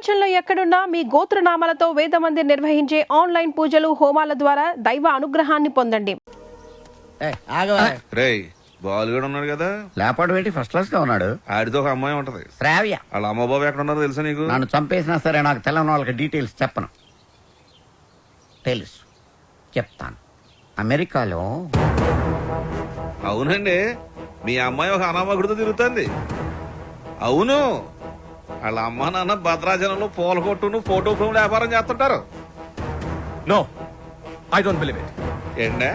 ప్రపంచంలో ఎక్కడున్నా మీ గోత్రనామాలతో వేదమందిర్ నిర్వహించే ఆన్లైన్ పూజలు హోమాల ద్వారా దైవ అనుగ్రహాన్ని పొందండి. బాలు కూడా ఉన్నాడు కదా, లేపాడు ఏంటి ఫస్ట్ క్లాస్ గా ఉన్నాడు. ఆడితో ఒక అమ్మాయి ఉంటది శ్రావ్య. వాళ్ళ అమ్మ బాబు ఎక్కడ ఉన్నారో తెలుసా నీకు? నన్ను చంపేసినా సరే నాకు తెలంగాణ వాళ్ళకి డీటెయిల్స్ చెప్పను. తెలుసు, చెప్తాను. అమెరికాలో. అవునండి, మీ అమ్మాయి ఒక అనామకుడితో తిరుగుతుంది. అవును, వాళ్ళ అమ్మ నాన్న భద్రాచలంలో పూల కొట్టును ఫోటో ఫ్రేమ్ వ్యాపారం చేస్తుంటారు. No, I don't believe it. ఏంటే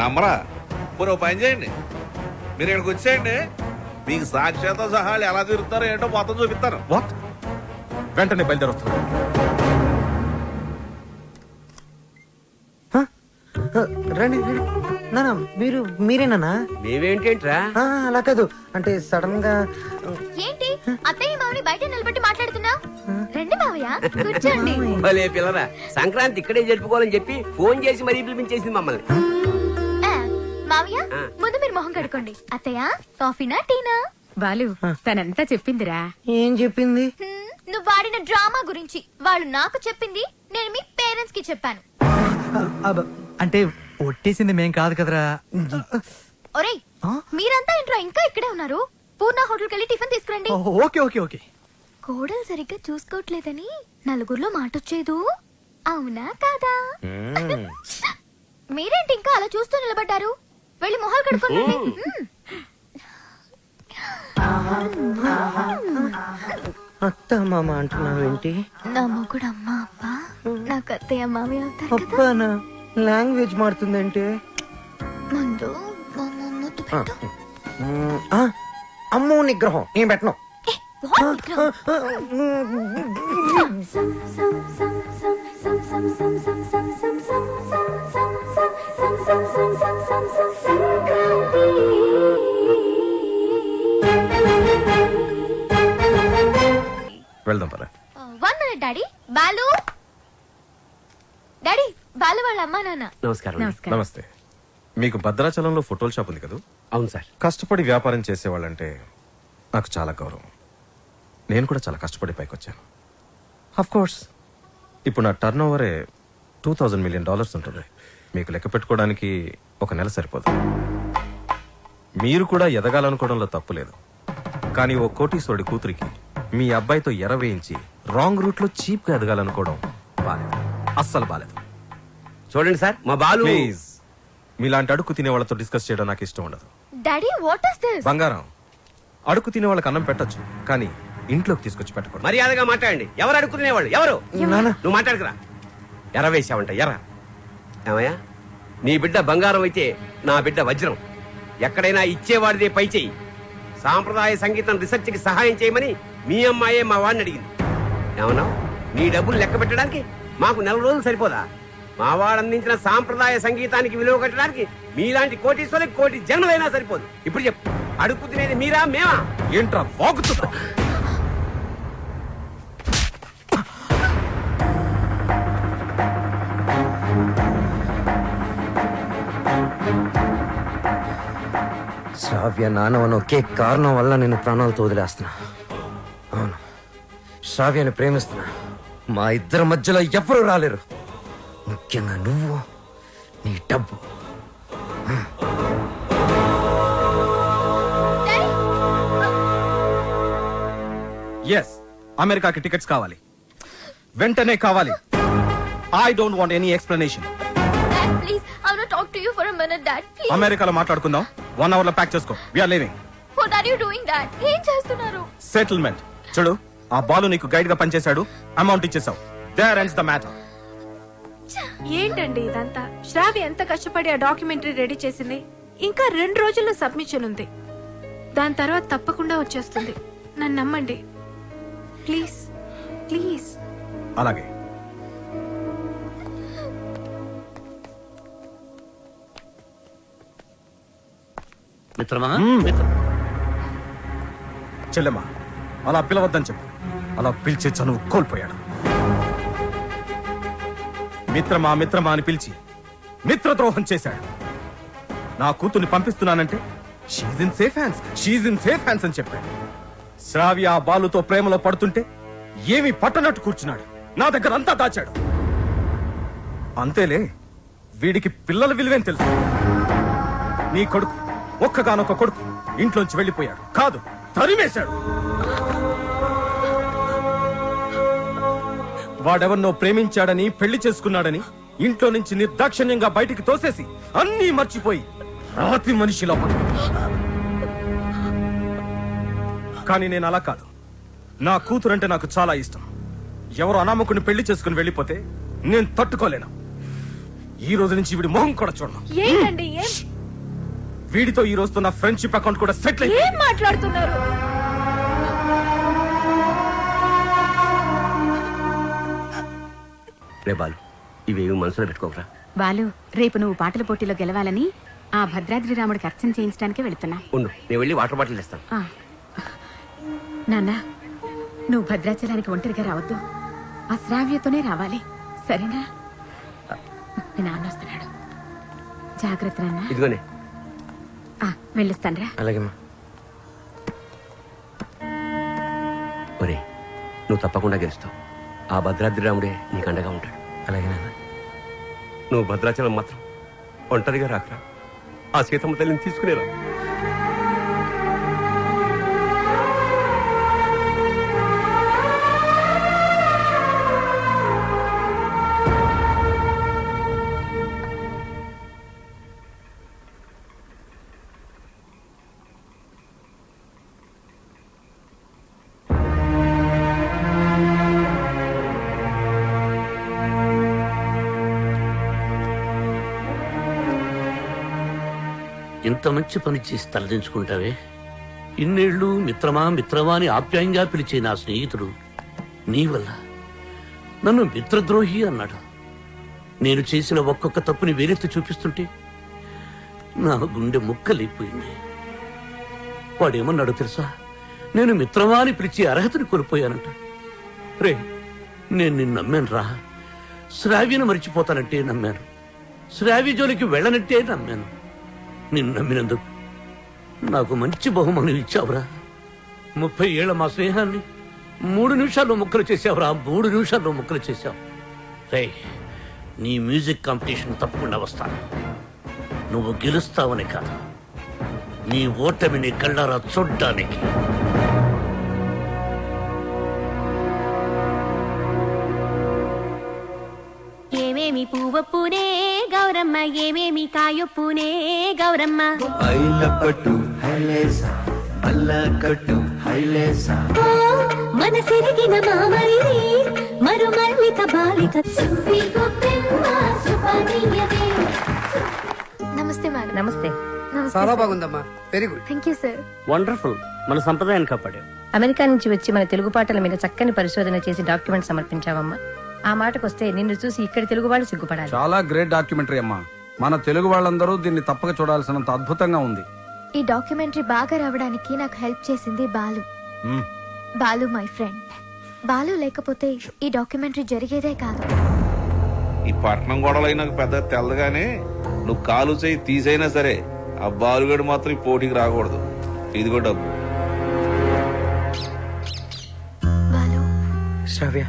నమ్మరా? పోనీ పని చేయండి, మీరు ఇక్కడికి వచ్చేయండి, మీకు సాక్ష్యాలతో సహా ఎలా తిరుగుతారో ఏంటో మొత్తం చూపిస్తాను. వాట్? వెంటనే బయలుదేరొస్తాను. రండి నానా, మీరేనా? మేమేంటేంట్రా? అలా కాదు, అంటే సడన్ గా. ఏంటి అత్తయ్య మామని బయట నిలబెట్టి మాట్లాడుతున్నా? రండి మావయ్య, కూర్చోండి. భలే పిల్లరా, సంక్రాంతి ఇక్కడే జరుపుకోవాలని చెప్పి ఫోన్ చేసి మరీ పిలిపించేసింది మమ్మల్ని. మావయ్య, ముందు మీరు మొహం కడుకోండి. అత్తయ్య, కాఫీనా టీనా? బాలు, తనంతా చెప్పిందిరా. ఏం చెప్పింది? నువ్వు వాడిన డ్రామా గురించి. వాళ్ళు నాకు చెప్పింది, నేను మీ పేరెంట్స్ కి చెప్పాను. అంటే ఒట్టేసింది మేం కాదు కదరా. ఒరేయ్, మీరంతా ఏంట్రా ఇంకా ఇక్కడే ఉన్నారు? పూర్ణ హోటల్కి వెళ్ళి టిఫిన్ తీసుకురండి. Okay okay okay. కోడలు సరిగ్గా చూసుకోవట్లేదని నలుగురిలో మాటొచ్చేదు, అవునా కాదా? మీరేంటి ఇంకా అలా చూస్తూ నిలబడ్డారు? వెళ్ళి మొహాలు కడుక్కోండి. అత్త మామ అంటున్నావేంటి? నా మొగుడు అమ్మ అప్ప, నాకు అత్తయ్య మామయ్య అవుతారు కదా. అప్పానా లాంగ్వేజ్ మారుతుందంటే? ముందు మా ముద్దు పెట్టు. అమ్మో నిగ్రహం నేను పెట్టను. వెళ్దాం పరా. 1 minute daddy. Balu daddy, Balu వాళ్ళ అమ్మా నాన్న. నమస్కారం. నమస్తే. మీకు భద్రాచలంలో ఫోటోల షాప్ ఉంది కదా? అవును సార్. కష్టపడి వ్యాపారం చేసేవాళ్ళంటే నాకు చాలా గౌరవం. నేను కూడా చాలా కష్టపడి పైకి వచ్చాను. అఫ్ కోర్స్ ఇప్పుడు నా టర్న్ ఓవరే $2,000 మిలియన్ ఉంటుంది. మీకు లెక్క పెట్టుకోవడానికి ఒక నెల సరిపోదు. మీరు కూడా ఎదగాలనుకోవడంలో తప్పు లేదు. కానీ ఓ కోటీశ్వరుడి కూతురికి మీ అబ్బాయితో ఎర వేయించి రాంగ్ రూట్ లో చీప్ గా ఎదగాలనుకోవడం బాలేదు, అస్సలు బాలేదు. చూడండి సార్, మా బాలు. ప్లీజ్, మీలాంటి అడుగు తినే వాళ్ళతో డిస్కస్ చేయడం నాకు ఇష్టం ఉండదు. Daddy, what is this? బంగారం, అడుగు తినే వాళ్ళకి అన్నం పెట్టొచ్చు, కానీ ఇంట్లోకి తీసుకొచ్చి పెట్టకూడదు. మర్యాదగా మాట్లాడండి. ఎవరు అడుక్కునేవాళ్ళు? ఎవరు? నువ్వు మాట్లాడుకురా. ఎర వేసావంట, ఎర్ర. ఏమయ్యా, నీ బిడ్డ బంగారం అయితే నా బిడ్డ వజ్రం. ఎక్కడైనా ఇచ్చేవాడిదే పై చెయ్యి. సాంప్రదాయ సంగీతం రీసెర్చ్ కి సహాయం చేయమని మీ అమ్మాయే మా వాడిని అడిగింది. ఏమన్నా, నీ డబ్బులు లెక్క పెట్టడానికి మాకు 4 రోజులు సరిపోదా? మా వాడు అందించిన సాంప్రదాయ సంగీతానికి విలువ కట్టడానికి మీలాంటి కోటీశ్వరులకు కోటి జన్మలైనా సరిపోదు. ఇప్పుడు చెప్పు, అడుగు తినేది మీరా మేమా? ఏంట్రా బాగుతుందా? శ్రావ్య నానవని ఒకే కారణం వల్ల నేను ప్రాణాలతో వదిలేస్తున్నా. అవును, శ్రావ్యని ప్రేమిస్తున్నా. మా ఇద్దరి మధ్యలో ఎవ్వరూ రాలేరు, ముఖ్యంగా నువ్వు, నీ డబ్బు. ఎస్, అమెరికాకి టికెట్స్ కావాలి, వెంటనే కావాలి. I don't want any explanation. Dad, please, I want to talk to you for a minute, Dad. Please. అమెరికాలో మాట్లాడుకుందాం. 1 hour లో ప్యాక్ చేసుకో. We are living. What are you doing, Dad? ఏం చేస్తున్నారు? సెటిల్మెంట్. చూడు, ఆ బాలు నీకు గైడ్ గా పనిచేశాడు, అమౌంట్ ఇచ్చేసావు. There ends the matter. ఏంటండి ఇదంతా? శ్రావ్య ఎంత కష్టపడి ఆ డాక్యుమెంటరీ రెడీ చేసింది. ఇంకా 2 రోజుల్లో సబ్మిషన్ ఉంది. దాని తర్వాత తప్పకుండా వచ్చేస్తుంది. నన్ను నమ్మండి ప్లీజ్, ప్లీజ్. అలాగే. మిత్రమా, చెల్లెమ్మా, అలా పిలవద్దని చెప్పు. అలా పిలిచే చనువు కోల్పోయాడు. మిత్రమా మిత్రమా అని పిలిచి మిత్రద్రోహం చేశాడు. నా కూతుర్ని పంపిస్తున్నానంటే షీజ్ ఇన్ సేఫ్ హ్యాండ్స్ అని చెప్పాడు. శ్రావ్య ఆ బాలుతో ప్రేమలో పడుతుంటే ఏమీ పట్టనట్టు కూర్చున్నాడు. నా దగ్గర అంతా దాచాడు. అంతేలే, వీడికి పిల్లల విలువేం తెలుసు. నీ కొడుకు, ఒక్కగానొక్క కొడుకు ఇంట్లోంచి వెళ్ళిపోయాడు. కాదు, తరిమేశాడు. వాడెవన్నో ప్రేమించాడని, పెళ్లి చేసుకున్నాడని ఇంట్లో నుంచి నిర్దాక్షిణ్యంగా బయటికి తోసేసి అన్నీ మర్చిపోయి రాతి మనిషిలా పడుకున్నాడు. కానీ నేను అలా కాదు. నా కూతురంటే నాకు చాలా ఇష్టం. ఎవరు అనామకుని పెళ్లి చేసుకుని వెళ్ళిపోతే నేను తట్టుకోలేను. ఈ రోజు నుంచి వీడి మొహం కూడా చూడను. ఏంటండి వీడితో ఈ రోజుతో నా ఫ్రెండ్షిప్ అకౌంట్ కూడా సెటిల్ ఏం అయింది. మాట్లాడుతున్నారు? రే బాలు, ఇవేమి మనసులో పెట్టుకోకరా. బాలు, రేపు నువ్వు పాటల పోటీలో గెలవాలని ఆ భద్రాద్రి రాముడికి అర్చన చేయించడానికి వెళుతున్నా. ఉండు, నేను వెళ్ళి వాటర్ బాటిల్ ఇస్తాను. నాన్న, నువ్వు భద్రాచలానికి ఒంటరిగా రావద్దు. ఆ శ్రావ్యతోనే రావాలి, సరేనా? మీ నాన్న వస్తున్నాడు, జాగ్రత్త నాన్న. ఇదిగోనే. వెళ్ళొస్తానరా. అలాగేమ్మా. ఒరే, నువ్వు తప్పకుండా గెలుస్తావు. ఆ భద్రాద్రి రాముడే నీకు అండగా ఉంటాడు. అలాగే నాన్న. నువ్వు భద్రాచలం మాత్రం ఒంటరిగా రాకరా. ఆ సీతమ్మ తల్లిని తీసుకునేరా. ఇంత మంచి పని చేసి తలదించుకుంటావే. ఇన్నేళ్లు మిత్రమా మిత్రమా అని ఆప్యాయంగా పిలిచే నా స్నేహితుడు నీ వల్ల నన్ను మిత్రద్రోహి అన్నాడు. నేను చేసిన ఒక్కొక్క తప్పుని వేరెత్తి చూపిస్తుంటే నా గుండె ముక్కలైపోయింది. వాడేమన్నాడు తెలుసా? నేను మిత్రమా అని పిలిచే అర్హతని కోల్పోయానంట. రే, నేను నిన్ను నమ్మాను రా. శ్రావ్యను మరిచిపోతానంటే నమ్మాను. శ్రావ్య జోలికి వెళ్ళనంటే నమ్మాను. నిన్ను నమ్మినందుకు నాకు మంచి బహుమానం ఇచ్చావురా. 30 ఏళ్ల మా స్నేహాన్ని 3 నిమిషాల్లో ముక్కలు చేసావురా. 3 నిమిషాల్లో ముక్కలు చేశావు. రే, నీ మ్యూజిక్ కాంపిటీషన్ తప్పకుండా వస్తాను. నువ్వు గెలుస్తావని కాదు, నీ ఓటమిని కళ్ళారా చూడ్డానికి. ఏమేమి పువ్వొప్పునే గౌరమ్మ, ఏమేమి కాయొప్పునే గౌరమ్మ. మనసిరిగిన మామరిది మరుమల్లిక బాలిక. నమస్తే మేడం. నమస్తే. చాలా బాగుందమ్మా, very good. Thank you sir. Wonderful. మన సంప్రదాయాన్ని కాపాడావు. అమెరికా నుంచి వచ్చి మన తెలుగు పాటల మీద చక్కని పరిశోధన చేసి డాక్యుమెంట్ సమర్పించావమ్మా. ఆ మాటకొస్తే నిన్ను చూసి ఇక్కడ తెలుగు వాళ్ళు సిగ్గుపడాలి. చాలా గ్రేట్ డాక్యుమెంటరీ అమ్మా. మన తెలుగు వాళ్ళందరూ దీన్ని తప్పక చూడాల్సినంత అద్భుతంగా ఉంది. ఈ డాక్యుమెంటరీ బాగా రావడానికి నాకు హెల్ప్ చేసింది బాలు. Balu my friend. బాలు లేకపోతే ఈ డాక్యుమెంటరీ జరిగేదే కాదు. ఈ పట్నం గొడవలు నాకు పెద్ద తెల్లగానే నువ్వు కాలు చేయి తీసైనా సరే ఆ బాలుగడు మాత్రం ఈ పోటీకి రాకూడదు. ఇదిగో డబ్బు. బాలు, శ్రావ్య,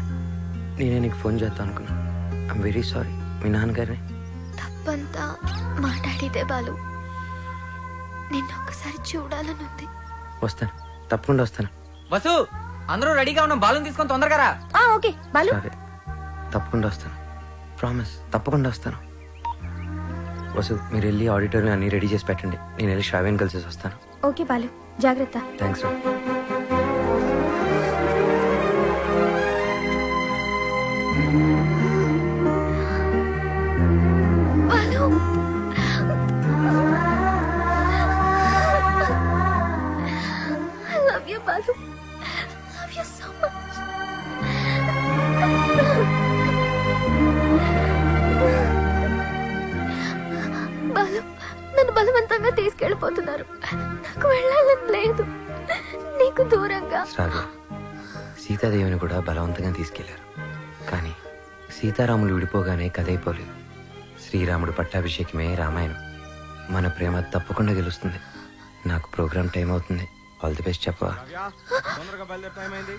నేనే నీకు ఫోన్ చేద్దాం అనుకున్నా. I'm very sorry. మీ నాన్నగారిని తప్పంతా మాట్లాడితే బాలు. నిన్ను ఒకసారి చూడాలనుంది. వస్తాను, తప్పకుండా వస్తాను. వసు, అందరూ రెడీగా ఉన్నాం. బాలను తీసుకొని తొందరగా రా. ఓకే బాలు. శ్రావ్య, తప్పకుండా వస్తాను. ప్రామిస్, తప్పకుండా వస్తాను. వసు, మీరు వెళ్ళి ఆడిటోరియం అన్ని రెడీ చేసి పెట్టండి. నేను వెళ్ళి శ్రావ్యని కలిసి వస్తాను. ఓకే బాలు, జాగ్రత్త. థ్యాంక్స్ రా. Balu, I love you, Balu. Love you so much. Balu, నన్ను బలవంతంగా తీసుకెళ్ళిపోతున్నారు. నాకు వెళ్ళాలని లేదు. నీకు దూరంగా. శ్రావ్య, సీతాదేవిని కూడా బలవంతంగా తీసుకెళ్లారు. కానీ సీతారాములు విడిపోగానే కథైపోలేదు. శ్రీరాముడు పట్టాభిషేకమే రామాయణం. మన ప్రేమ తప్పకుండా గెలుస్తుంది. నాకు ప్రోగ్రామ్ టైం అవుతుంది. ఆల్ ది బెస్ట్ చెప్పవా? తొందరగా బయలుదేరే టైం అయింది.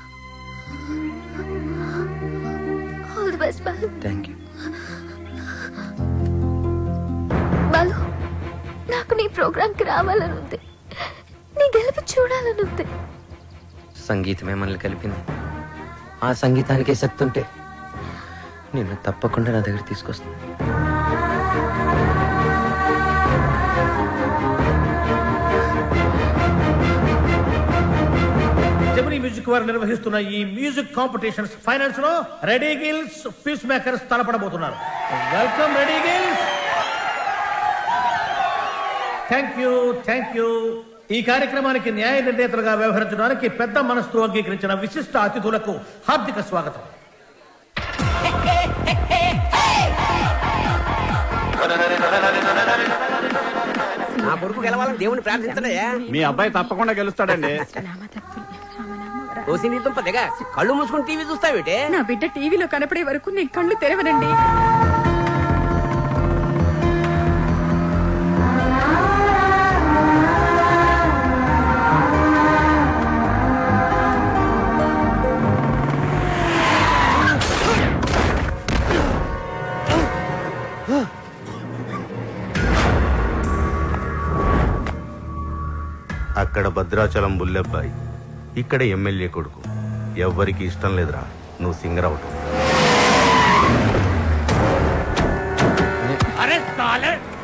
All the best Balu. Thank you. Balu, నాకు నీ ప్రోగ్రామ్కి రావాలని ఉంది, నీ గెలుపు చూడాలని ఉంది. సంగీతమే మనల్ని కలిపింది. ఆ సంగీతానికే శక్తి ఉంటే నిన్ను తప్పకుండా నా దగ్గర తీసుకొస్తాను. జెమినీ మ్యూజిక్ వారు నిర్వహిస్తున్న ఈ మ్యూజిక్ కాంపిటీషన్స్ ఫైనల్స్ లో రెడీ గిల్స్ పీస్ మేకర్స్ తలపడబోతున్నారు. Welcome ready girls. Thank you. ఈ కార్యక్రమానికి న్యాయ నిర్ణేతలుగా వ్యవహరించడానికి పెద్ద మనస్సు అంగీకరించిన విశిష్ట అతిథులకు హార్దిక స్వాగతం. నా కొడుకు గెలవాలని దేవుని ప్రార్థించడయా. మీ అబ్బాయి తప్పకుండా గెలుస్తాడండి. ఓసి నీ దుంప దిగ, కళ్ళు మూసుకుని టీవీ చూస్తావేటే? నా బిడ్డ టీవీలో కనపడే వరకు నేను కళ్ళు తెరవనండి. అక్కడ భద్రాచలం బుల్లెబ్బాయి, ఇక్కడ ఎమ్మెల్యే కొడుకు. ఎవ్వరికి ఇష్టం లేదురా నువ్వు సింగర్ అవటం.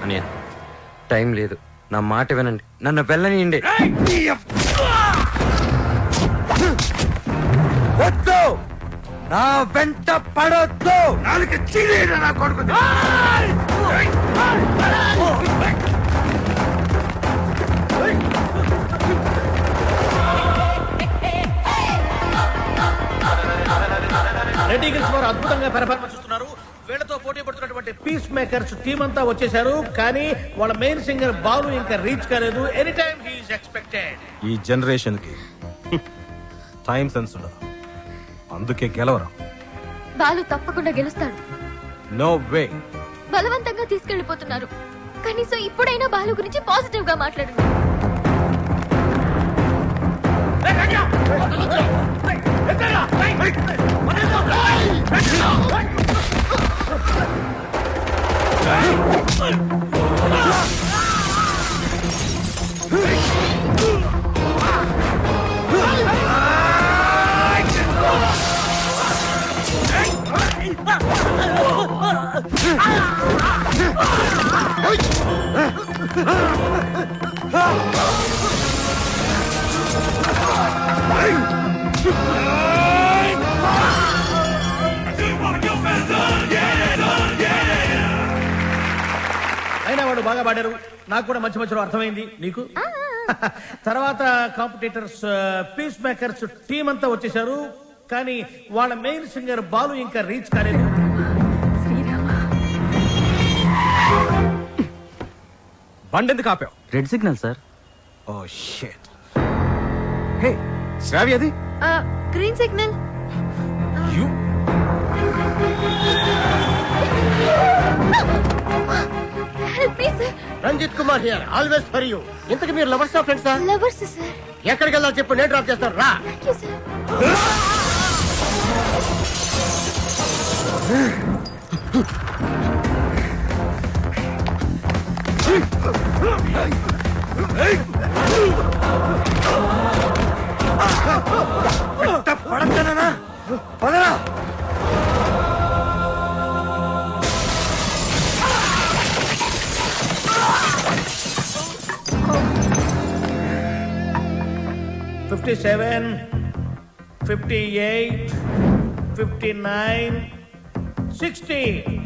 అనియా, టైం లేదు, నా మాట వినండి, నన్ను వెళ్ళనియండి. వద్దు, నా వెంట పడొద్దు. నా కొడుకు రెడీ గిల్స్ వారు అద్భుతంగా పెర్ఫార్మెన్స్ ఇస్తున్నారు. వీళ్ళతో పోటీ పడుతున్నటువంటి పీస్ మేకర్స్ టీం అంతా వచ్చేసారు, కానీ వాళ్ళ మెయిన్ సింగర్ బాలు ఇంకా రీచ్ కాలేదు. Any time he is expected. ఈ జనరేషన్ కి టైం సెన్స్ ఉండదు, అందుకే గెలవరం. బాలు తప్పకుండా గెలుస్తాడు. No way. బలవంతంగా తీసుకెళ్లిపోతున్నారు, కనీసం ఇప్పుడైనా బాలు గురించి పాజిటివ్ గా మాట్లాడండి. అయినా వాడు బాగా పాడారు, నాకు కూడా మంచి మధ్యలో అర్థమైంది. నీకు తర్వాత కాంపిటీటర్స్ పీస్ మేకర్స్ టీం అంతా వచ్చేసారు, కానీ వాళ్ళ మెయిన్ సింగర్ బాలు ఇంకా రీచ్ కాలేదు. బండెందుకు ఆపావు? Red signal sir. Oh shit. Hey Shravya, అది green signal. Ranjith Kumar here, always for you. ఇంతకు మీరు లవర్స్ ఆ ఫ్రెండ్సా? Lovers sir. ఎక్కడికి వెళ్ళాలి చెప్పు, నేను డ్రాప్ చేస్తాను రా. Thank you sir. పడతానా? పదరా. $57, $58, $59, $60.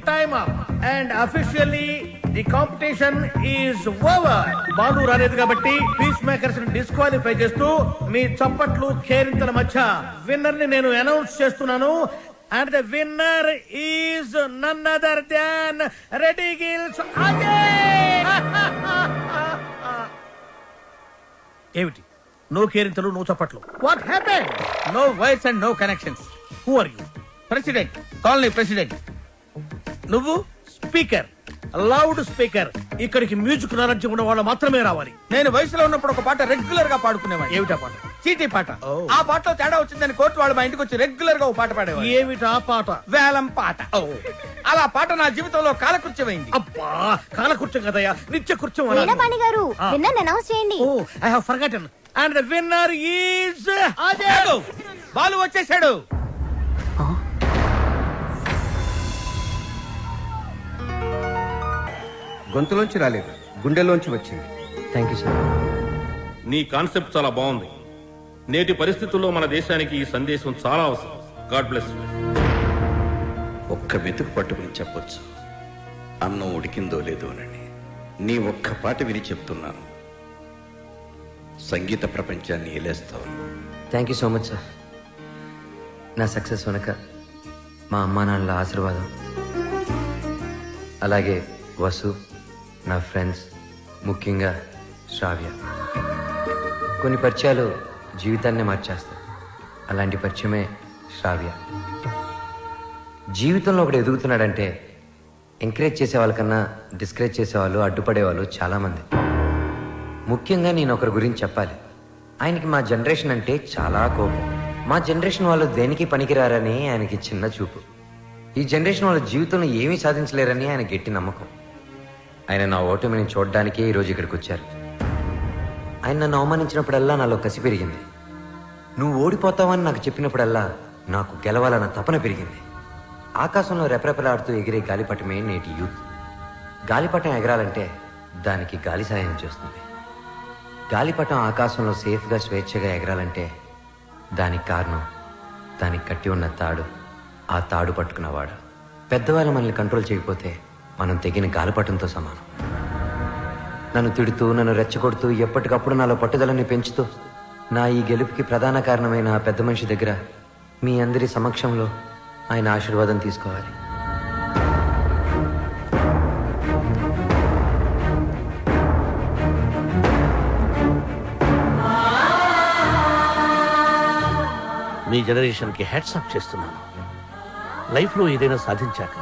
Time up. And officially the competition is over. Balu రాలేదు కాబట్టి పీస్ మేకర్స్ ని డిస్క్వాలిఫై చేస్తూ మీ చప్పట్లు కేరింతల మధ్య విన్నర్ ని నేను అనౌన్స్ చేస్తున్నాను. And the winner is none other than ready gills Ajay. ఏమిటి నో కేరింతలు, నో చప్పట్లు? What happen? No voice and no connections. Who are you? President, colony president. నువ్వు స్పీకర్, లౌడ్ స్పీకర్. ఇక్కడికి మ్యూజిక్ నాలెడ్జ్ ఉన్న వాళ్ళు మాత్రమే రావాలి. నేను వయసులో ఉన్నప్పుడు ఒక పాట రెగ్యులర్ గా పాడుకునేవాడిని. ఏమిటా పాట? చీటీ పాట. ఆ పాటలో తేడా వచ్చిందని కోర్టు వాళ్ళు మా ఇంటికి వచ్చి రెగ్యులర్ గా ఓ పాట పాడేవారు. ఏమిటా పాట? వేలం పాట. అలా పాట నా జీవితంలో కాలకృత్యమైంది. అబ్బా, కాలకృత్యం కదయ్యా, నిత్య కృత్యం. వీణపాణి గారు విన్నర్ అనౌన్స్ చేయండి. Oh, I have forgotten. And the winner is Ajay. Balu వచ్చేసాడు. గొంతులోంచి రాలేదు, గుండెలోంచి వచ్చింది. Thank you sir. నీ కాన్సెప్ట్ చాలా బాగుంది. నేటి పరిస్థితుల్లో మన దేశానికి ఈ సందేశం చాలా అవసరం. God bless. ఒక్క మెతుకు పట్టుకుని చెప్పొచ్చు, అన్నం ఉడికిందో లేదో అని. నీ ఒక్క పాట విని చెప్తున్నాను, సంగీత ప్రపంచాన్ని ఏలేస్తావు. Thank you so much sir. నా సక్సెస్ వెనక మా అమ్మా నాన్నల ఆశీర్వాదం, అలాగే వసు, నా ఫ్రెండ్స్, ముఖ్యంగా శ్రావ్య. కొన్ని పరిచయాలు జీవితాన్నే మార్చేస్తాయి. అలాంటి పరిచయమే శ్రావ్య. జీవితంలో ఒకడు ఎదుగుతున్నాడంటే ఎంకరేజ్ చేసే వాళ్ళకన్నా డిస్కరేజ్ చేసేవాళ్ళు, అడ్డుపడేవాళ్ళు చాలామంది. ముఖ్యంగా నేను ఒకరి గురించి చెప్పాలి. ఆయనకి మా జనరేషన్ అంటే చాలా కోపం. మా జనరేషన్ వాళ్ళు దేనికి పనికిరారని ఆయనకి చిన్న చూపు. ఈ జనరేషన్ వాళ్ళ జీవితంలో ఏమీ సాధించలేరని ఆయన గట్టి నమ్మకం. ఆయన నా ఓటమిని చూడడానికే ఈరోజు ఇక్కడికి వచ్చారు. ఆయన నన్ను అవమానించినప్పుడల్లా నాలో కసి పెరిగింది. నువ్వు ఓడిపోతావని నాకు చెప్పినప్పుడల్లా నాకు గెలవాలన్న తపన పెరిగింది. ఆకాశంలో రెపరెపలాడుతూ ఎగిరే గాలిపటమే నేటి యూత్. గాలిపటం ఎగరాలంటే దానికి గాలి సాయం చేస్తుంది. గాలిపటం ఆకాశంలో సేఫ్గా స్వేచ్ఛగా ఎగరాలంటే దానికి కారణం దానికి కట్టి ఉన్న తాడు, ఆ తాడు పట్టుకున్నవాడు. పెద్దవాళ్ళు మనల్ని కంట్రోల్ చేయకపోతే మనం తెగిన గాలిపటంతో సమానం. నన్ను తిడుతూ, నన్ను రెచ్చగొడుతూ, ఎప్పటికప్పుడు నాలో పట్టుదలని పెంచుతూ నా ఈ గెలుపుకి ప్రధాన కారణమైన ఆ పెద్ద మనిషి దగ్గర మీ అందరి సమక్షంలో ఆయన ఆశీర్వాదం తీసుకోవాలి. మీ జనరేషన్కి హ్యాట్స్ ఆఫ్ చేస్తున్నాను. లైఫ్లో ఏదైనా సాధించాక,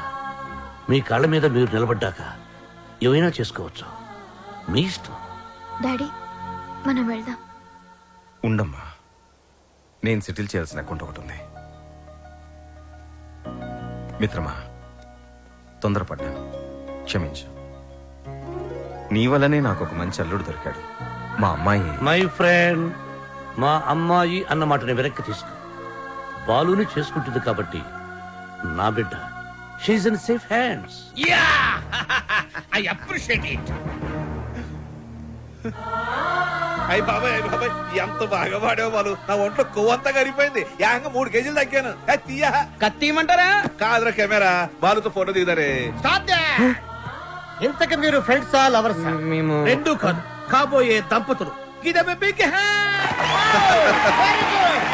మీ కాళ్ళ మీద మీరు నిలబడ్డాక ఏవైనా చేసుకోవచ్చు. మీ ఇష్టం. డాడీ, మనం వెళ్దాం. ఉండమ్మా, నేను సెటిల్ చేయాల్సిన అకౌంట్ ఒకటి ఉంది. మిత్రమా, తొందరపడ్డాను, క్షమించు. నీ వల్లనే నాకు ఒక మంచి అల్లుడు దొరికాడు. మా అమ్మాయి. మై ఫ్రెండ్, మా అమ్మాయి అన్న మాటని వెనక్కి తీసుకో. బాలుని చేసుకుంటుంది కాబట్టి నా బిడ్డ. She is in safe hands. Yeah, I appreciate it. అయ్యి బాబాయ్, అయ్యి బాబాయ్, ఎంత బాగా పాడావు బాలు. నా ఒంట్లో కొవ్వంతా కరిగిపోయింది. ఏకంగా 3 కేజీలు తగ్గాను. తీయా, కత్తిమంటారా? కాదురా కెమెరా, బాలుతో ఫోటో దిగుతారే. ఇంతకు మీరు ఫ్రెండ్సా, లవర్సా? మేము రెండూ కాదు, కాబోయే దంపతులు. Give them a big hand. Very good.